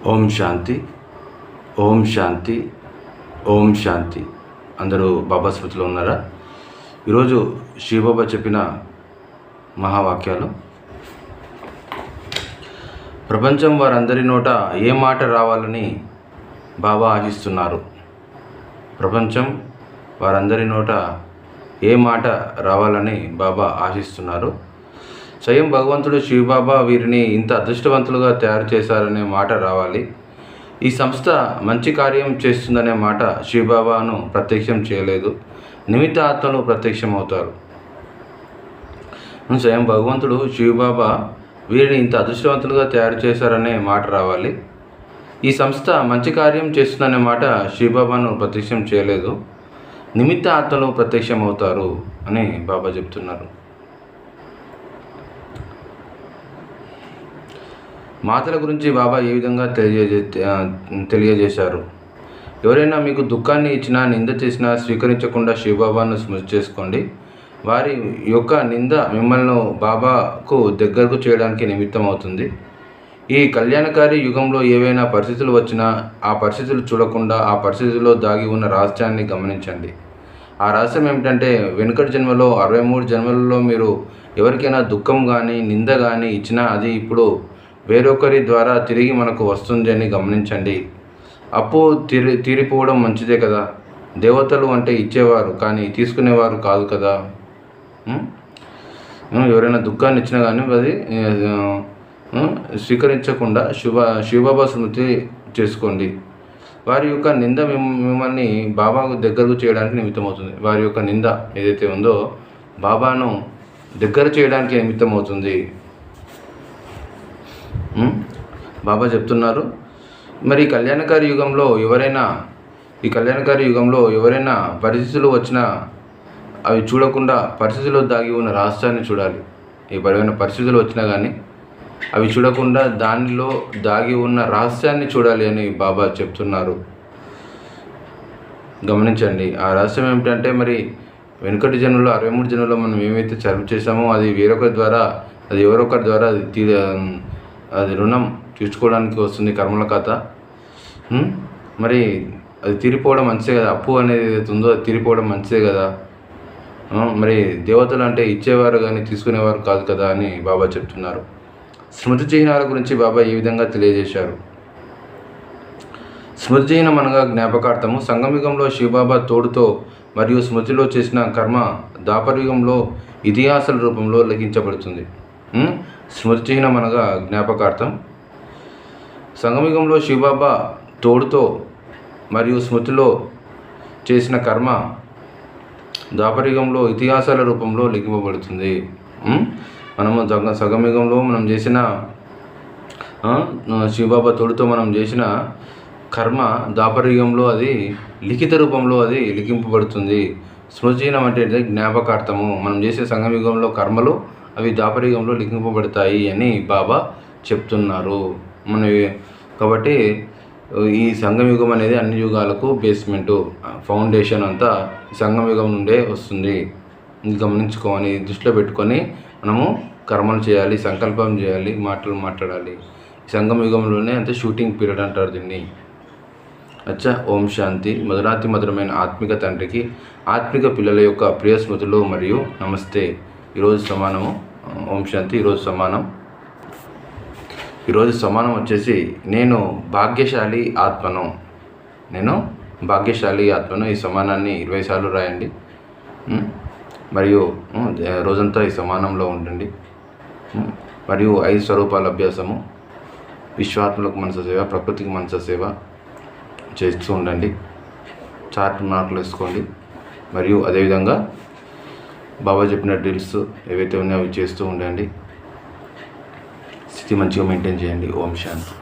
ఓం శాంతి, ఓం శాంతి, ఓం శాంతి. అందరూ బాబా స్మృతిలో ఉన్నారా? ఈరోజు శివబాబా చెప్పిన మహావాక్యాలు. ప్రపంచం వారందరి నోట ఏ మాట రావాలని బాబా ఆశిస్తున్నారు? ప్రపంచం వారందరి నోట ఏ మాట రావాలని బాబా ఆశిస్తున్నారు? స్వయం భగవంతుడు శివబాబా వీరిని ఇంత అదృష్టవంతులుగా తయారు చేశారనే మాట రావాలి. ఈ సంస్థ మంచి కార్యం చేస్తుందనే మాట శివబాబాను ప్రత్యక్షం చేయలేదు, నిమిత్త ఆత్మలు ప్రత్యక్షమవుతారు. స్వయం భగవంతుడు శివబాబా వీరిని ఇంత అదృష్టవంతులుగా తయారు చేశారనే మాట రావాలి. ఈ సంస్థ మంచి కార్యం చేస్తుందనే మాట శివబాబాను ప్రత్యక్షం చేయలేదు, నిమిత్త ఆత్మలు ప్రత్యక్షమవుతారు అని బాబా చెప్తున్నారు. మాటల గురించి బాబా ఏ విధంగా తెలియజేశారు? ఎవరైనా మీకు దుఃఖాన్ని ఇచ్చినా, నింద చేసినా స్వీకరించకుండా శివబాబాను స్మృతి చేసుకోండి. వారి యొక్క నింద మిమ్మల్ని బాబాకు దగ్గరకు చేయడానికి నిమిత్తం అవుతుంది. ఈ కళ్యాణకారి యుగంలో ఏవైనా పరిస్థితులు వచ్చినా ఆ పరిస్థితులు చూడకుండా ఆ పరిస్థితుల్లో దాగి ఉన్న రహస్యాన్ని గమనించండి. ఆ రహస్యం ఏమిటంటే, వెనుకటి జన్మలో 63 జన్మలలో మీరు ఎవరికైనా దుఃఖం కానీ నింద కానీ ఇచ్చినా అది ఇప్పుడు వేరొకరి ద్వారా తిరిగి మనకు వస్తుంది అని గమనించండి. అప్పు తీరిపోవడం మంచిదే కదా. దేవతలు అంటే ఇచ్చేవారు కానీ తీసుకునేవారు కాదు కదా. ఎవరైనా దుఃఖాన్ని ఇచ్చినా కానీ అది స్వీకరించకుండా శివబాబా స్మృతి చేసుకోండి. వారి యొక్క నింద మిమ్మల్ని బాబాకు దగ్గరకు చేయడానికి నిమిత్తమవుతుంది. వారి యొక్క నింద ఏదైతే ఉందో బాబాను దగ్గర చేయడానికి నిమిత్తమవుతుంది. బాబా చెప్తున్నారు, మరి ఈ కళ్యాణకారి యుగంలో ఎవరైనా పరిస్థితులు వచ్చినా అవి చూడకుండా పరిస్థితుల్లో దాగి ఉన్న రహస్యాన్ని చూడాలి. ఏవైనా పరిస్థితులు వచ్చినా కానీ అవి చూడకుండా దానిలో దాగి ఉన్న రహస్యాన్ని చూడాలి అని బాబా చెప్తున్నారు. గమనించండి. ఆ రహస్యం ఏమిటంటే, మరి వెనుకటి జన్మలో 63 జన్మలో మనం ఏమైతే సర్వ్ చేశామో అది వేరొకరి ద్వారా, అది ఎవరొకరి ద్వారా అది రుణం తీర్చుకోవడానికి వస్తుంది కర్మల కథ. మరి అది తీరిపోవడం మంచిదే కదా. అప్పు అనేది ఏదైతే ఉందో అది తీరిపోవడం మంచిదే కదా. మరి దేవతలు అంటే ఇచ్చేవారు కానీ తీసుకునేవారు కాదు కదా అని బాబా చెప్తున్నారు. స్మృతి చిహ్నాల గురించి బాబా ఈ విధంగా తెలియజేశారు. స్మృతి చిహ్నం అనగా జ్ఞాపకార్థము. సంగమయుగంలో శివబాబా తోడుతో మరియు స్మృతిలో చేసిన కర్మ ద్వాపరయుగంలో ఇతిహాసాల రూపంలో లిఖించబడుతుంది. స్మృతి చిహ్నం అనగా జ్ఞాపకార్థం. సంగమయుగంలో శివబాబా తోడుతో మరియు స్మృతిలో చేసిన కర్మ ద్వాపరయుగంలో ఇతిహాసాల రూపంలో లిఖింపబడుతుంది. మనము సంగమయుగంలో మనం చేసిన శివబాబా తోడుతో మనం చేసిన కర్మ ద్వాపరయుగంలో అది లిఖిత రూపంలో అది లిఖింపబడుతుంది. స్మృతి చిహ్నం అంటే జ్ఞాపకార్థము. మనం చేసే సంగమయుగంలో కర్మలు అవి ద్వాపరయుగంలో లిఖింపబడతాయి అని బాబా చెప్తున్నారు. కాబట్టి ఈ సంగమయుగం అనేది అన్ని యుగాలకు బేస్మెంటు, ఫౌండేషన్ అంతా సంగమయుగం నుండే వస్తుంది. గమనించుకోవాలి, దృష్టిలో పెట్టుకొని మనము కర్మలు చేయాలి, సంకల్పం చేయాలి, మాటలు మాట్లాడాలి. సంగమయుగంలోనే అంతే షూటింగ్ పీరియడ్ అంటారు దీన్ని. అచ్చా. ఓం శాంతి. మధురాతి మధురమైన ఆత్మిక తండ్రికి ఆత్మిక పిల్లల యొక్క ప్రియ స్మృతులు మరియు నమస్తే. ఈరోజు సమానము. ఓం శాంతి. ఈరోజు సమానం వచ్చేసి, నేను భాగ్యశాలి ఆత్మను. ఈ సమానాన్ని 20 సార్లు రాయండి. మరియు రోజంతా ఈ సమానంలో ఉండండి. మరియు 5 స్వరూపాల అభ్యాసము, విశ్వాత్మలకు మనస సేవ, ప్రకృతికి మనస సేవ చేస్తూ ఉండండి. చార్ట్ మార్కులు వేసుకోండి. మరియు అదేవిధంగా బాబా చెప్పిన డ్రిల్స్ ఏవైతే ఉన్నాయో అవి చేస్తూ ఉండండి. స్థితి మంచిగా మెయింటైన్ చేయండి. ఓం శాంతి.